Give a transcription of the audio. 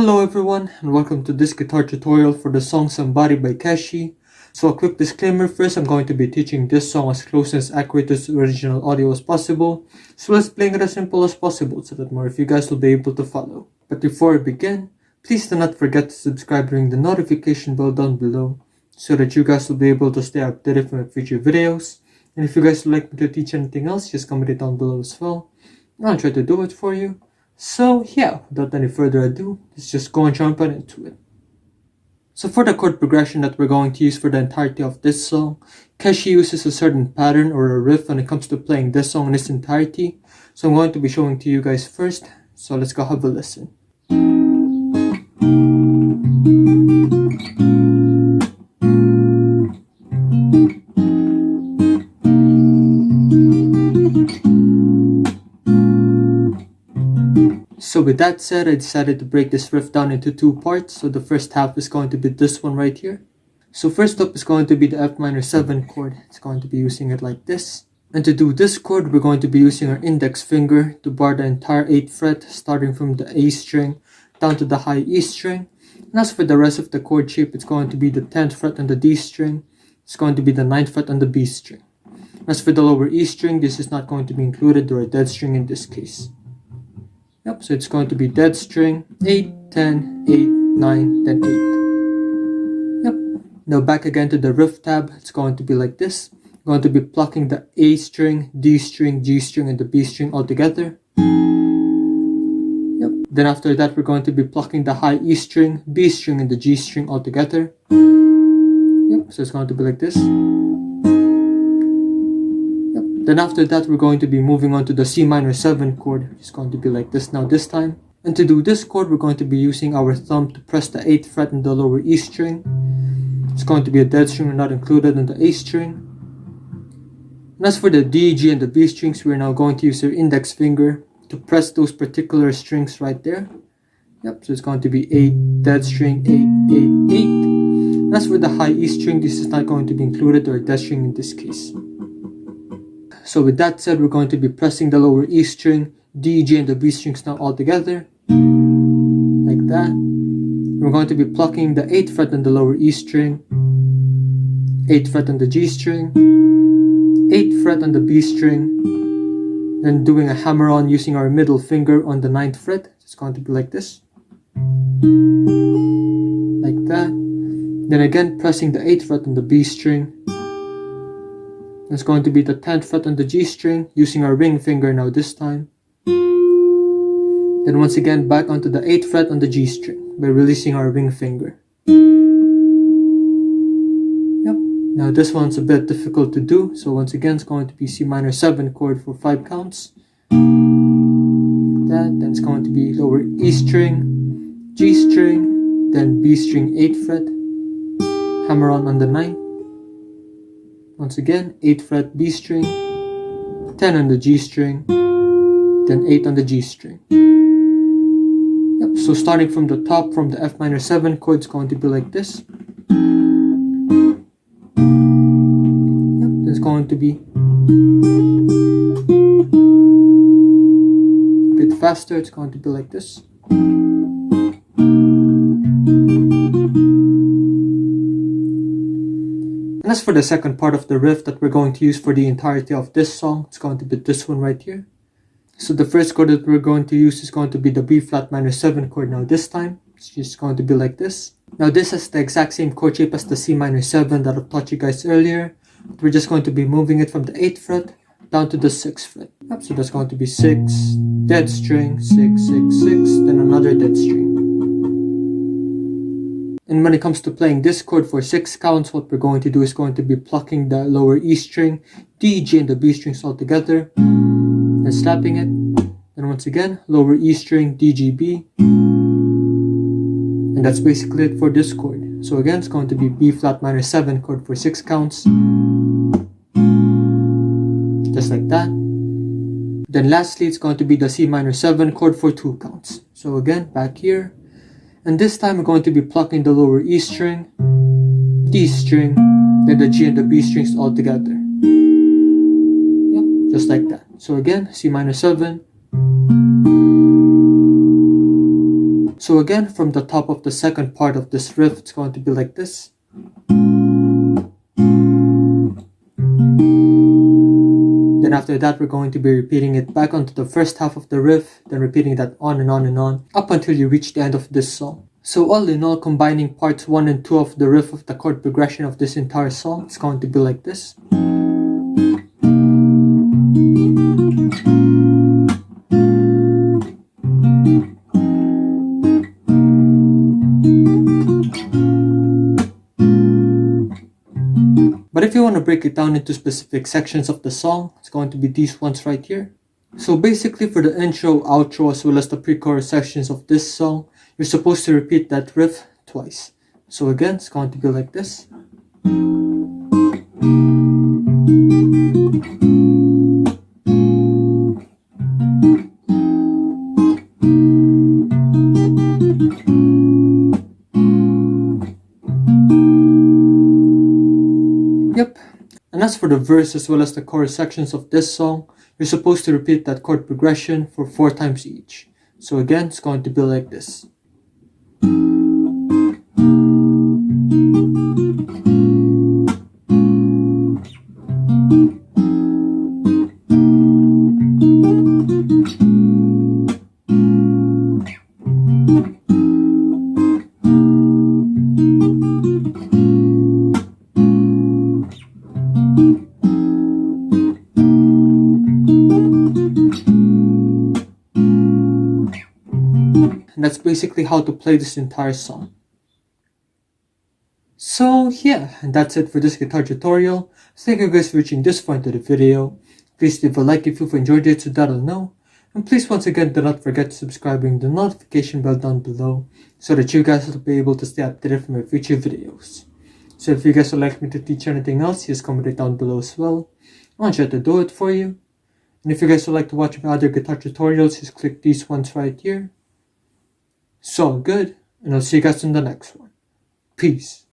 Hello everyone and welcome to this guitar tutorial for the song Somebody by Keshi. So a quick disclaimer first, I'm going to be teaching this song as close and as accurate to its original audio as possible. So let's play it as simple as possible so that more of you guys will be able to follow. But before we begin, please do not forget to subscribe and ring the notification bell down below so that you guys will be able to stay updated from my future videos. And if you guys would like me to teach anything else, just comment it down below as well. And I'll try to do it for you. So yeah, without any further ado, let's just go and jump right into it. So for the chord progression that we're going to use for the entirety of this song, Keshi uses a certain pattern or a riff when it comes to playing this song in its entirety. So I'm going to be showing to you guys first, so let's go have a listen. So with that said, I decided to break this riff down into two parts. So the first half is going to be this one right here. So first up is going to be the F minor 7 chord. It's going to be using it like this. And to do this chord, we're going to be using our index finger to bar the entire 8th fret, starting from the A string down to the high E string. And as for the rest of the chord shape, it's going to be the 10th fret on the D string. It's going to be the 9th fret on the B string. As for the lower E string, this is not going to be included, or a dead string in this case. Yep, so it's going to be dead string, 8, 10, 8, 9, then 8. Yep. Now back again to the riff tab, it's going to be like this. We're going to be plucking the A string, D string, G string, and the B string all together. Yep. Then after that, we're going to be plucking the high E string, B string, and the G string all together. Yep, so it's going to be like this. Then after that, we're going to be moving on to the C minor 7 chord. It's going to be like this now this time. And to do this chord, we're going to be using our thumb to press the 8th fret in the lower E string. It's going to be a dead string, not included in the A string. And as for the D, G, and the B strings, we're now going to use our index finger to press those particular strings right there. Yep, so it's going to be 8, dead string, 8, 8, 8. And as for the high E string, this is not going to be included, or a dead string in this case. So with that said, we're going to be pressing the lower E string, D, G, and the B strings now all together, like that. We're going to be plucking the 8th fret on the lower E string, 8th fret on the G string, 8th fret on the B string, then doing a hammer on using our middle finger on the 9th fret. It's going to be like this, like that. Then again pressing the 8th fret on the B string. It's going to be the 10th fret on the G string, using our ring finger now this time. Then once again back onto the 8th fret on the G string by releasing our ring finger. Yep, now this one's a bit difficult to do, so once again it's going to be C minor 7 chord for 5 counts. Like that, then it's going to be lower E string, G string, then B string 8th fret, hammer on the 9th. Once again, 8th fret B string, 10 on the G string, then 8 on the G string. Yep, so starting from the top, from the F minor 7 chord, it's going to be like this. Yep, it's going to be a bit faster, it's going to be like this. And as for the second part of the riff that we're going to use for the entirety of this song, it's going to be this one right here. So the first chord that we're going to use is going to be the B flat minor 7 chord now this time. It's just going to be like this. Now this has the exact same chord shape as the C minor 7 that I've taught you guys earlier. But we're just going to be moving it from the 8th fret down to the 6th fret. Yep, so that's going to be 6, dead string, 6, 6, 6, then another dead string. And when it comes to playing this chord for 6 counts, what we're going to do is going to be plucking the lower E string, D, G, and the B strings all together, and slapping it. Then once again, lower E string, D, G, B. And that's basically it for this chord. So again, it's going to be B flat minor 7 chord for 6 counts. Just like that. Then lastly, it's going to be the C minor 7 chord for 2 counts. So again, back here. And this time we're going to be plucking the lower E string, D string, then the G and the B strings all together. Yep, just like that. So again, C minor 7. So again, from the top of the second part of this riff, it's going to be like this. Then after that, we're going to be repeating it back onto the first half of the riff, then repeating that on and on and on, up until you reach the end of this song. So all in all, combining parts 1 and 2 of the riff of the chord progression of this entire song, it's going to be like this. But if you want to break it down into specific sections of the song, it's going to be these ones right here. So basically for the intro, outro, as well as the pre-chorus sections of this song, you're supposed to repeat that riff twice. So again, it's going to be like this. Yep. And as for the verse as well as the chorus sections of this song, you're supposed to repeat that chord progression for 4 times each. So again, it's going to be like this. And that's basically how to play this entire song. So yeah, and that's it for this guitar tutorial. Thank you guys for reaching this far into the video. Please leave a like if you've enjoyed it so that I'll know. And please once again do not forget to subscribe and the notification bell down below so that you guys will be able to stay updated for my future videos. So if you guys would like me to teach anything else, just comment it down below as well. I'll try to do it for you. And if you guys would like to watch my other guitar tutorials, just click these ones right here. So good, and I'll see you guys in the next one. Peace.